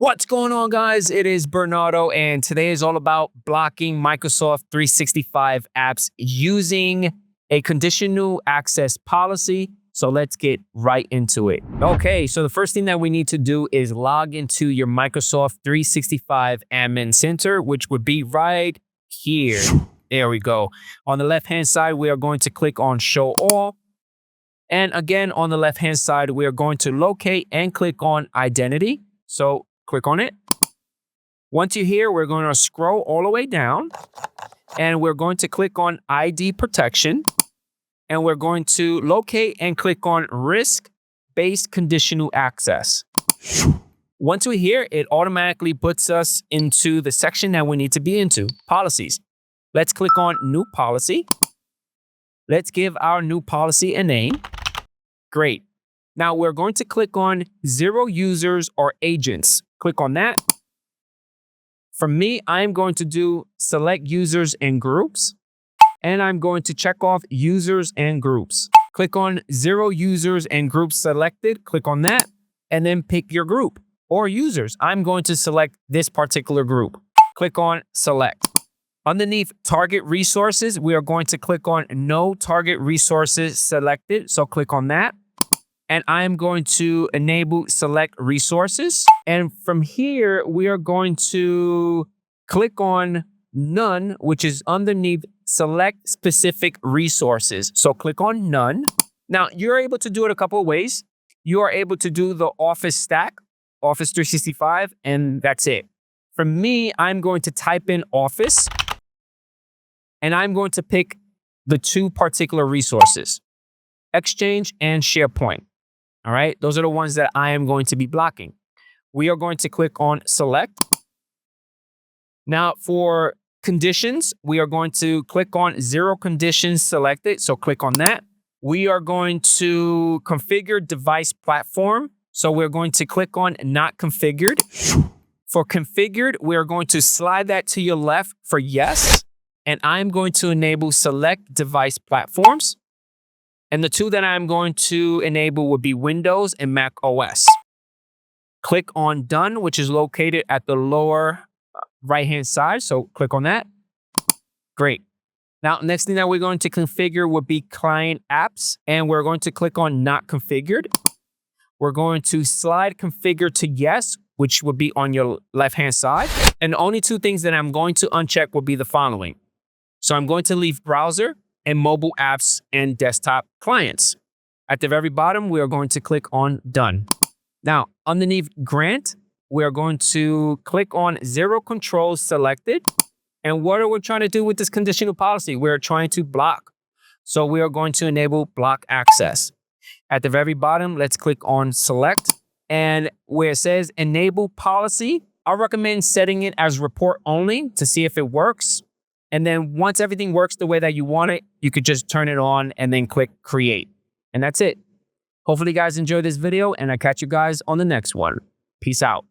What's going on, guys? It is Bernardo, and today is all about blocking Microsoft 365 apps using a conditional access policy. So let's get right into it. Okay, so the first thing that we need to do is log into your Microsoft 365 Admin Center, which would be right here. There we go. On the left-hand side, we are going to click on Show All. And again, on the left-hand side, we are going to locate and click on Identity. So click on it. Once you're here, we're going to scroll all the way down and we're going to click on ID Protection and we're going to locate and click on Risk-Based Conditional Access. Once we're here, it automatically puts us into the section that we need to be into, Policies. Let's click on New Policy. Let's give our new policy a name. Great. Now we're going to click on Zero Users or Agents. Click on that. For me, I'm going to do Select Users and Groups. And I'm going to check off Users and Groups. Click on Zero Users and Groups Selected. Click on that. And then pick your group or users. I'm going to select this particular group. Click on Select. Underneath Target Resources, we are going to click on No Target Resources Selected. So click on that. And I am going to enable Select Resources. And from here, we are going to click on None, which is underneath Select Specific Resources. So click on None. Now, you're able to do it a couple of ways. You are able to do the Office stack, Office 365, and that's it. For me, I'm going to type in Office, and I'm going to pick the two particular resources, Exchange and SharePoint. All right, those are the ones that I am going to be blocking. We are going to click on Select. Now for conditions, we are going to click on Zero Conditions Selected. So click on that. We are going to configure device platform. So we're going to click on Not Configured. For configured, we are going to slide that to your left for yes. And I'm going to enable Select Device Platforms. And the two that I'm going to enable would be Windows and Mac OS. Click on Done, which is located at the lower right-hand side. So click on that. Great. Now, next thing that we're going to configure would be Client Apps. And we're going to click on Not Configured. We're going to slide Configure to Yes, which would be on your left-hand side. And the only two things that I'm going to uncheck will be the following. So I'm going to leave Browser and Mobile Apps and Desktop Clients. At the very bottom, we are going to click on Done. Now, underneath Grant, we are going to click on Zero Controls Selected. And what are we trying to do with this conditional policy? We're trying to block. So we are going to enable Block Access. At the very bottom, let's click on Select. And where it says Enable Policy, I recommend setting it as Report Only to see if it works. And then once everything works the way that you want it, you could just turn it on and then click Create. And that's it. Hopefully you guys enjoyed this video and I'll catch you guys on the next one. Peace out.